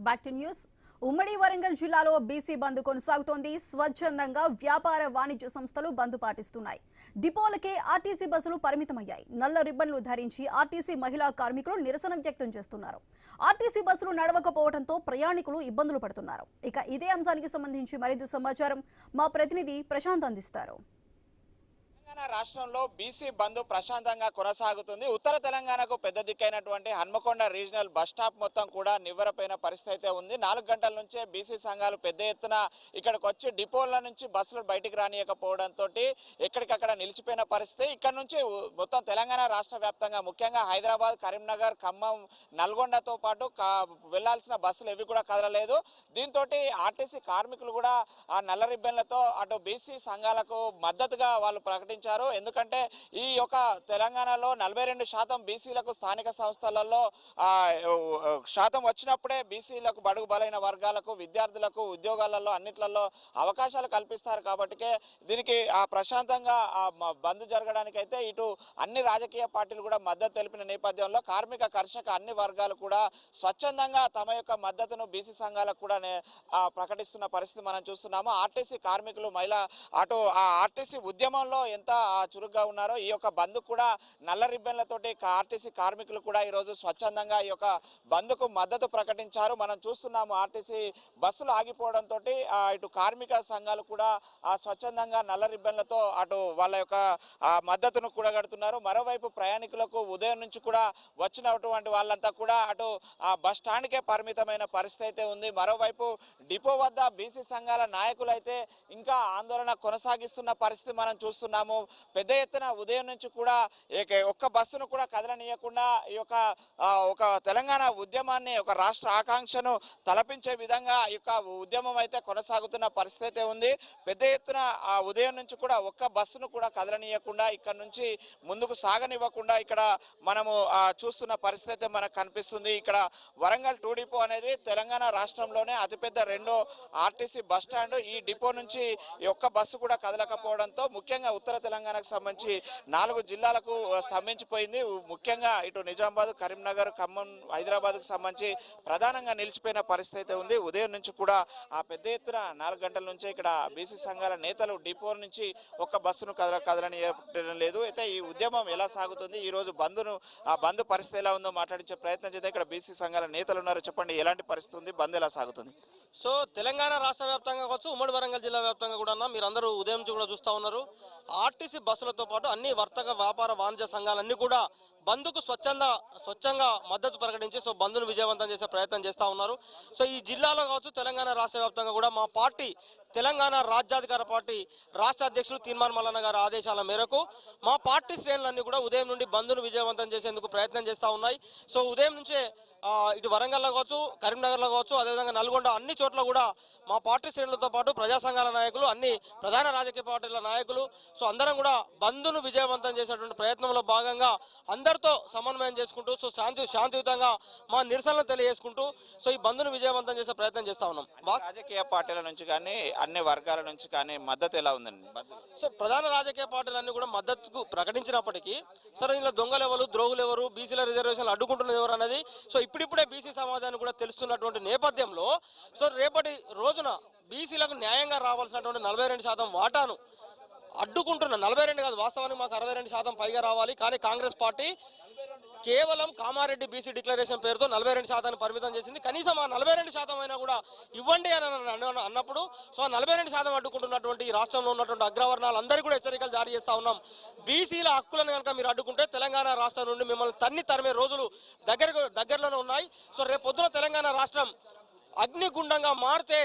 Back to news. ఉమ్మడి వరంగల్ జిల్లాలో BC బంద్ కొనసాగుతోంది. స్వచ్ఛందంగా వ్యాపార వాణిజ్య సంస్థలు బంద్ పాటిస్తున్నాయి. డిపోలకే ఆర్టీసీ బస్సులు పరిమితమయ్యాయి. నల్ల రిబ్బన్లు ధరించి ఆర్టీసీ మహిళా కార్మికులు నిరసన వ్యక్తం చేస్తున్నారు. ఆర్టీసీ బస్సులు నడవకపోవడంతో ప్రయాణికులు ఇబ్బందులు పడుతున్నారు. ఇక ఇదే అంశానికి సంబంధించి మరింత సమాచారం మా ప్రతినిధి ప్రశాంత్ అందిస్తారు. తెలంగాణ రాష్ట్రంలో బీసీ బంద్ ప్రశాంతంగా కొనసాగుతుంది. ఉత్తర తెలంగాణకు పెద్ద దిక్కైనటువంటి హన్మకొండ రీజనల్ బస్ స్టాప్ మొత్తం కూడా నివ్వెరపోయిన పరిస్థితి అయితే ఉంది. 4 గంటల నుంచే బీసీ సంఘాలు పెద్ద ఎత్తున ఇక్కడికి వచ్చి డిపోల నుంచి బస్సులు బయటికి రానియకపోవడంతో ఎక్కడికక్కడ నిలిచిపోయిన పరిస్థితి. ఇక్కడ నుంచి మొత్తం తెలంగాణ రాష్ట్ర వ్యాప్తంగా ముఖ్యంగా హైదరాబాద్, కరీంనగర్, ఖమ్మం, నల్గొండతో పాటు వెళ్లాల్సిన బస్సులు ఏవి కూడా కదలలేదు. దీంతో ఆర్టీసీ కార్మికులు కూడా ఆ నల్ల రిబ్బన్లతో అటు బీసీ సంఘాలకు మద్దతుగా వాళ్ళు ప్రకటించారు. ఎందుకంటే ఈ యొక్క తెలంగాణలో 42% బీసీలకు స్థానిక సంస్థలలో శాతం వచ్చినప్పుడే బీసీలకు బడుగు బలైన వర్గాలకు విద్యార్థులకు ఉద్యోగాలలో అన్నిట్లలో అవకాశాలు కల్పిస్తారు. కాబట్టి దీనికి ప్రశాంతంగా బంద్ జరగడానికి అయితే ఇటు అన్ని రాజకీయ పార్టీలు కూడా మద్దతు తెలిపిన నేపథ్యంలో కార్మిక కర్షక అన్ని వర్గాలు కూడా స్వచ్ఛందంగా తమ యొక్క మద్దతును బీసీ సంఘాలకు కూడా ప్రకటిస్తున్న పరిస్థితి మనం చూస్తున్నాము. ఆర్టీసీ కార్మికులు మహిళా అటు ఆ ఆర్టీసీ ఉద్యమంలో ఎంత చురుగ్గా ఉన్నారో ఈ యొక్క బంద్ కూడా నల్ల రిబ్బన్లతోటి ఆర్టీసీ కార్మికులు కూడా ఈరోజు స్వచ్ఛందంగా ఈ యొక్క బంద్కు మద్దతు ప్రకటించారు. మనం చూస్తున్నాము ఆర్టీసీ బస్సులు ఆగిపోవడంతో ఇటు కార్మిక సంఘాలు కూడా స్వచ్ఛందంగా నల్ల రిబ్బన్లతో అటు వాళ్ళ యొక్క మద్దతును కూడగడుతున్నారు. మరోవైపు ప్రయాణికులకు ఉదయం నుంచి కూడా వచ్చినటువంటి వాళ్ళంతా కూడా అటు బస్ స్టాండ్కే పరిమితమైన పరిస్థితి అయితే ఉంది. మరోవైపు డిపో వద్ద బీసీ సంఘాల నాయకులు అయితే ఇంకా ఆందోళన కొనసాగిస్తున్న పరిస్థితి మనం చూస్తున్నాము. పెద్ద ఎత్తున ఉదయం నుంచి కూడా ఒక్క బస్సును కూడా కదలనీయకుండా ఈ యొక్క ఒక తెలంగాణ ఉద్యమాన్ని ఒక రాష్ట్ర ఆకాంక్షను తలపించే విధంగా ఈ యొక్క ఉద్యమం అయితే కొనసాగుతున్న పరిస్థితి అయితే ఉంది. పెద్ద ఎత్తున ఉదయం నుంచి కూడా ఒక్క బస్సును కూడా కదలనీయకుండా ఇక్కడ నుంచి ముందుకు సాగనివ్వకుండా ఇక్కడ మనము చూస్తున్న పరిస్థితి అయితే మనకు కనిపిస్తుంది. ఇక్కడ వరంగల్ 2 డిపో అనేది తెలంగాణ రాష్ట్రంలోనే అతిపెద్ద రెండో ఆర్టీసీ బస్ స్టాండ్. ఈ డిపో నుంచి ఒక్క బస్సు కూడా కదలకపోవడంతో ముఖ్యంగా ఉత్తర తెలంగాణకు సంబంధించి 4 జిల్లాలకు స్తంభించిపోయింది. ముఖ్యంగా ఇటు నిజామాబాద్, కరీంనగర్, ఖమ్మం, హైదరాబాద్కు సంబంధించి ప్రధానంగా నిలిచిపోయిన పరిస్థితి అయితే ఉంది. ఉదయం నుంచి కూడా పెద్ద ఎత్తున 4 గంటల నుంచే ఇక్కడ బీసీ సంఘాల నేతలు డిపో నుంచి ఒక్క బస్సును కదలనియడం లేదు. అయితే ఈ ఉద్యమం ఎలా సాగుతుంది, ఈ రోజు బంద్ పరిస్థితి ఎలా ఉందో మాట్లాడించే ప్రయత్నం చేద్దాం. ఇక్కడ బీసీ సంఘాల నేతలు ఉన్నారు. చెప్పండి, ఎలాంటి పరిస్థితి ఉంది, బంద్ ఎలా సాగుతుంది? సో తెలంగాణ రాష్ట్ర వ్యాప్తంగా కావచ్చు, ఉమ్మడి వరంగల్ జిల్లా వ్యాప్తంగా కూడా మీరందరూ ఉదయం నుంచి కూడా చూస్తూ ఉన్నారు. ఆర్టీసీ బస్సులతో పాటు అన్ని వర్తక వ్యాపార వాణిజ్య సంఘాలన్నీ కూడా బంద్కు స్వచ్ఛంగా మద్దతు ప్రకటించి సో బంద్ను విజయవంతం చేసే ప్రయత్నం చేస్తూ ఉన్నారు. సో ఈ జిల్లాలో కావచ్చు, తెలంగాణ రాష్ట్ర వ్యాప్తంగా కూడా మా పార్టీ తెలంగాణ రాజ్యాధికార పార్టీ రాష్ట్ర అధ్యక్షులు తీర్మాన్ మల్లన్న గారి ఆదేశాల మేరకు మా పార్టీ శ్రేణులన్నీ కూడా ఉదయం నుండి బంద్ను విజయవంతం చేసేందుకు ప్రయత్నం చేస్తూ ఉన్నాయి. సో ఉదయం నుంచే ఇటు వరంగల్లో కావచ్చు, కరీంనగర్లో కావచ్చు, అదేవిధంగా నల్గొండ అన్ని చోట్ల కూడా మా పార్టీ శ్రేణులతో పాటు ప్రజా సంఘాల నాయకులు, అన్ని ప్రధాన రాజకీయ పార్టీల నాయకులు సో అందరం కూడా బంద్ను విజయవంతం చేసేటువంటి ప్రయత్నంలో భాగంగా అందరితో సమన్వయం చేసుకుంటూ సో శాంతియుతంగా మా నిరసనలు తెలియజేసుకుంటూ సో ఈ బంద్ను విజయవంతం చేసే ప్రయత్నం చేస్తా ఉన్నాం. రాజకీయ పార్టీల నుంచి కానీ అన్ని వర్గాల నుంచి కానీ మద్దతు ఎలా ఉందండి? సో ప్రధాన రాజకీయ పార్టీలన్నీ కూడా మద్దతుకు ప్రకటించినప్పటికీ సరే ఇందులో దొంగలు ఎవరు, ద్రోగులు ఎవరు, బీసీల రిజర్వేషన్లు అడ్డుకుంటున్నది ఎవరు అన్నది సో ఇప్పుడిప్పుడే బీసీ సమాజాన్ని కూడా తెలుస్తున్నటువంటి నేపథ్యంలో సో రేపటి రోజున బీసీలకు న్యాయంగా రావాల్సినటువంటి 42% వాటాను అడ్డుకుంటున్న 42 కాదు, వాస్తవానికి మాకు 62% పైగా రావాలి. కానీ కాంగ్రెస్ పార్టీ కేవలం కామారెడ్డి బీసీ డిక్లరేషన్ పేరుతో 42% పరిమితం చేసింది. కనీసం ఆ 42% అయినా కూడా ఇవ్వండి అని అన్నప్పుడు సో 42% అడ్డుకుంటున్నటువంటి ఈ రాష్ట్రంలో ఉన్నటువంటి అగ్రవర్ణాలు అందరికీ కూడా హెచ్చరికలు జారీ చేస్తా ఉన్నాం. బీసీల హక్కులను కనుక మీరు అడ్డుకుంటే తెలంగాణ రాష్ట్రం నుండి మిమ్మల్ని తరిమే రోజులు దగ్గరలోనే ఉన్నాయి. సో రేపు పొద్దున తెలంగాణ రాష్ట్రం అగ్నిగుండంగా మారితే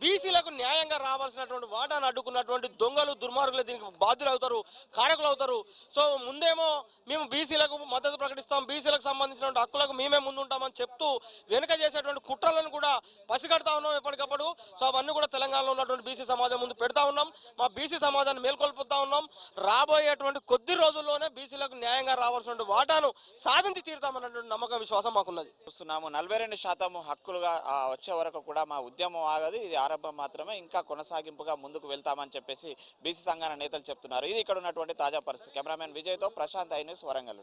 బీసీలకు న్యాయంగా రావాల్సినటువంటి వాటాను అడ్డుకున్నటువంటి దొంగలు, దుర్మార్గులు దీనికి బాధ్యులు అవుతారు, కారకులు అవుతారు. సో ముందేమో మేము బీసీలకు మద్దతు ప్రకటిస్తాం, బీసీలకు సంబంధించినటువంటి హక్కులకు మేమే ముందుంటామని చెప్తూ వెనుక చేసేటువంటి కుట్రలను కూడా పసిగడతా ఉన్నాం ఎప్పటికప్పుడు. సో అవన్నీ కూడా తెలంగాణలో ఉన్నటువంటి బీసీ సమాజం ముందు పెడతా ఉన్నాం. మా బీసీ సమాజాన్ని మేల్కొల్పుతా ఉన్నాం. రాబోయేటువంటి కొద్ది రోజుల్లోనే బీసీలకు న్యాయంగా రావాల్సినటువంటి వాటాను సాధించి తీరుతామన్నటువంటి నమ్మకం, విశ్వాసం మాకున్నది. చూస్తున్నాము 42% హక్కులుగా వచ్చే వరకు కూడా మా ఉద్యమం ఆగదు, ఇది ఆరంభం మాత్రమే, ఇంకా కొనసాగింపుగా ముందుకు వెళ్తామని చెప్పేసి బీసీ సంఘాల నేతలు చెప్తున్నారు. ఇది ఇక్కడ ఉన్నటువంటి తాజా పరిస్థితి. కెమెరామెన్ విజయ్తో ప్రశాంత్, ఐ న్యూస్, వరంగల్.